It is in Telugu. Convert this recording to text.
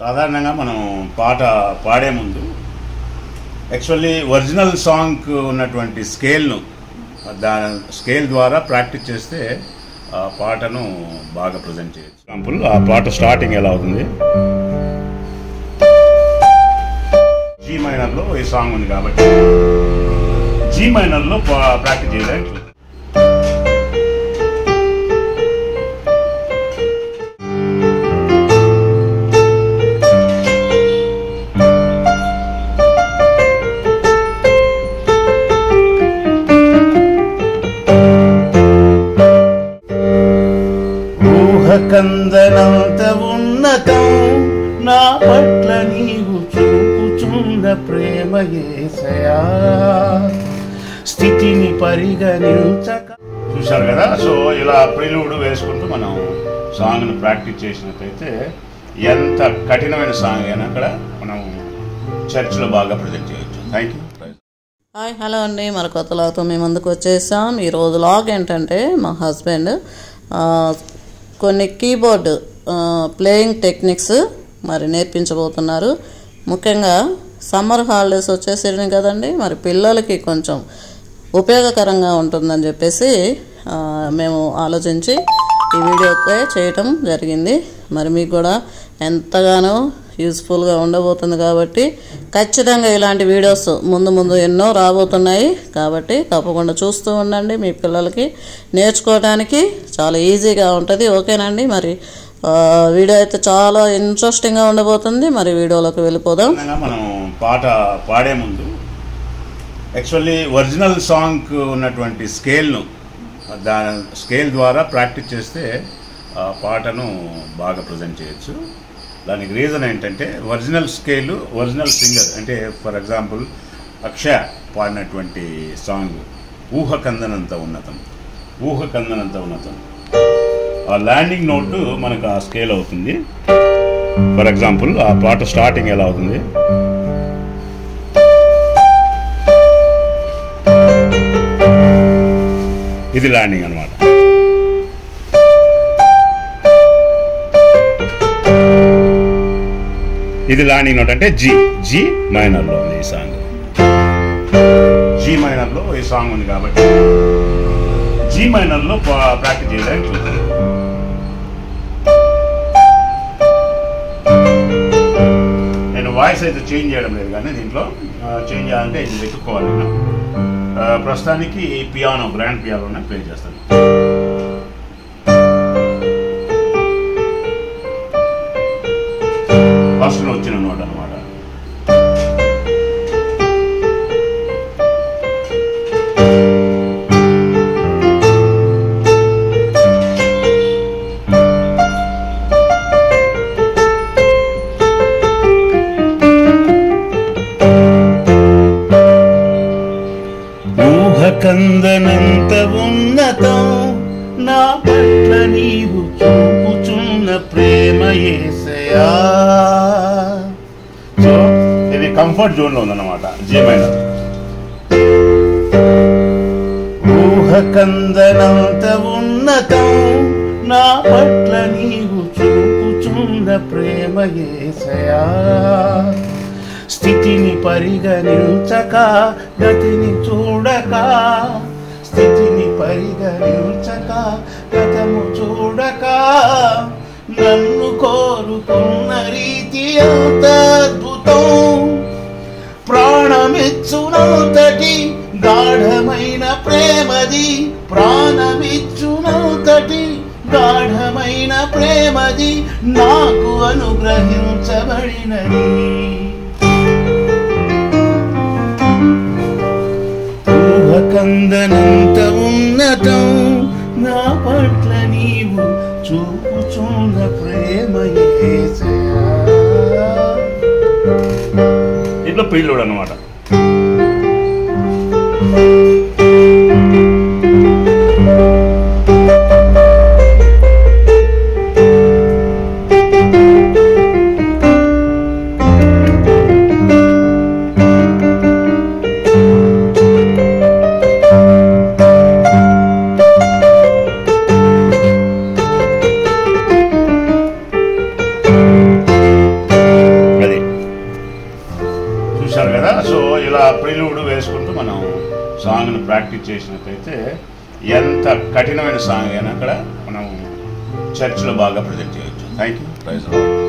సాధారణంగా మనం పాట పాడే ముందు యాక్చువల్లీ ఒరిజినల్ సాంగ్కు ఉన్నటువంటి స్కేల్ను స్కేల్ ద్వారా ప్రాక్టీస్ చేస్తే ఆ పాటను బాగా ప్రజెంట్ చేయొచ్చు. ఎగ్జాంపుల్ ఆ పాట స్టార్టింగ్ ఎలా అవుతుంది, జీ మైనర్లో ఈ సాంగ్ ఉంది కాబట్టి జీ మైనర్లో ప్రాక్టీస్ చేయడానికి చూద్దాం. కందనంత ఉన్నతం నా పట్ల నీవు చూపుచున్న ప్రేమ యేసయ్యా, స్థితిని పరిగణించక. చూశారు కదా, సో ఇలా ప్రిలూడ్ వేసుకుంటూ మనం సాంగ్ను ప్రాక్టీస్ చేసినట్లయితే ఎంత కఠినమైన సాంగ్ అయినా అక్కడ మనం చర్చ్లో బాగా ప్రజెంట్ చేయొచ్చు. Thank you. హాయ్, హలో అండి. మన కొత్త లాగ్తో మేము ముందుకు వచ్చేసాం. ఈరోజు లాగ్ ఏంటంటే మా హస్బెండ్ కొన్ని కీబోర్డ్ ప్లేయింగ్ టెక్నిక్స్ మరి నేర్పించబోతున్నారు. ముఖ్యంగా సమ్మర్ హాలిడేస్ వచ్చేసేది కదండి, మరి పిల్లలకి కొంచెం ఉపయోగకరంగా ఉంటుందని చెప్పేసి మేము ఆలోచించి ఈ వీడియో చేయటం జరిగింది. మరి మీకు కూడా ఎంతగానో యూస్ఫుల్గా ఉండబోతుంది కాబట్టి ఖచ్చితంగా ఇలాంటి వీడియోస్ ముందు ఎన్నో రాబోతున్నాయి కాబట్టి తప్పకుండా చూస్తూ ఉండండి. మీ పిల్లలకి నేర్చుకోవడానికి చాలా ఈజీగా ఉంటుంది. ఓకేనండి, మరి వీడియో అయితే చాలా ఇంట్రెస్టింగ్గా ఉండబోతుంది. మరి వీడియోలోకి వెళ్ళిపోదాం. మనం పాట పాడే ముందు యాక్చువల్లీ ఒరిజినల్ సాంగ్కు ఉన్నటువంటి స్కేల్ను స్కేల్ ద్వారా ప్రాక్టీస్ చేస్తే ఆ పాటను బాగా ప్రజెంట్ చేయొచ్చు. దానికి రీజన్ ఏంటంటే ఒరిజినల్ స్కేలు, ఒరిజినల్ సింగర్ అంటే ఫర్ ఎగ్జాంపుల్ అక్షయ పాడినటువంటి సాంగ్ ఊహకందనంత ఉన్నతం, ఊహకందనంత ఉన్నతం, ఆ ల్యాండింగ్ నోటు మనకు ఆ స్కేల్ అవుతుంది. ఫర్ ఎగ్జాంపుల్ ఆ పాట స్టార్టింగ్ ఎలా అవుతుంది, ఇది ల్యాండింగ్ అన్నమాట. ఇది ల్యాండింగ్ నోట్ అంటే జీ మైనర్లో ఉంది ఈ సాంగ్. జీ మైనర్లో ఈ సాంగ్ ఉంది కాబట్టి జీ మైనర్లో ప్రాక్టీస్ చేయడానికి చూద్దాం. నేను వాయిస్ అయితే చేంజ్ చేయడం లేదు, కానీ దీంట్లో చేంజ్ చేయాలంటే ఇది వెతుక్కోవాలి. నేను ప్రస్తుతానికి పియానో, గ్రాండ్ పియానోనే ప్లే చేస్తాను. ఫస్ట్ వచ్చిన నోట్ అనమాట. ఊహకందనంత ఉన్నతం నా పట్ల నీవు చూపుచున్న ప్రేమ యేసయ్యా. సో ఇది కంఫర్ట్ జోన్లో ఉందన్నమాట, జీ మైనర్. ఊహకందనంత ఉన్నతం నా పట్ల నీవు చూపుచున్న ప్రేమ యేసయ్యా, స్థితిని పరిగణించక గతిని చూడక, స్థితిని పరిగణించక గతము చూడక, నన్ను కోరుకున్న రీతి ఎంత అద్భుతం, ప్రాణమిచ్చునంతటి గాఢమైన ప్రేమది, ప్రాణమిచ్చునంతటి గాఢమైన ప్రేమది నాకు అనుగ్రహించబడినది. ఊహకందనంత ఉన్నతం నా పట్ల నీవు చూపుచున్న ప్రేమ యేసయ్యా. ఇట్లా ప్రిలూడ్ అన్నమాట. ఇలా ప్రిలూడ్ వేసుకుంటూ మనం సాంగ్ను ప్రాక్టీస్ చేసినట్లయితే ఎంత కఠినమైన సాంగ్ అయినా అక్కడ మనం చర్చ్లో బాగా ప్రజెంట్ చేయొచ్చు. Thank you. Praise lord.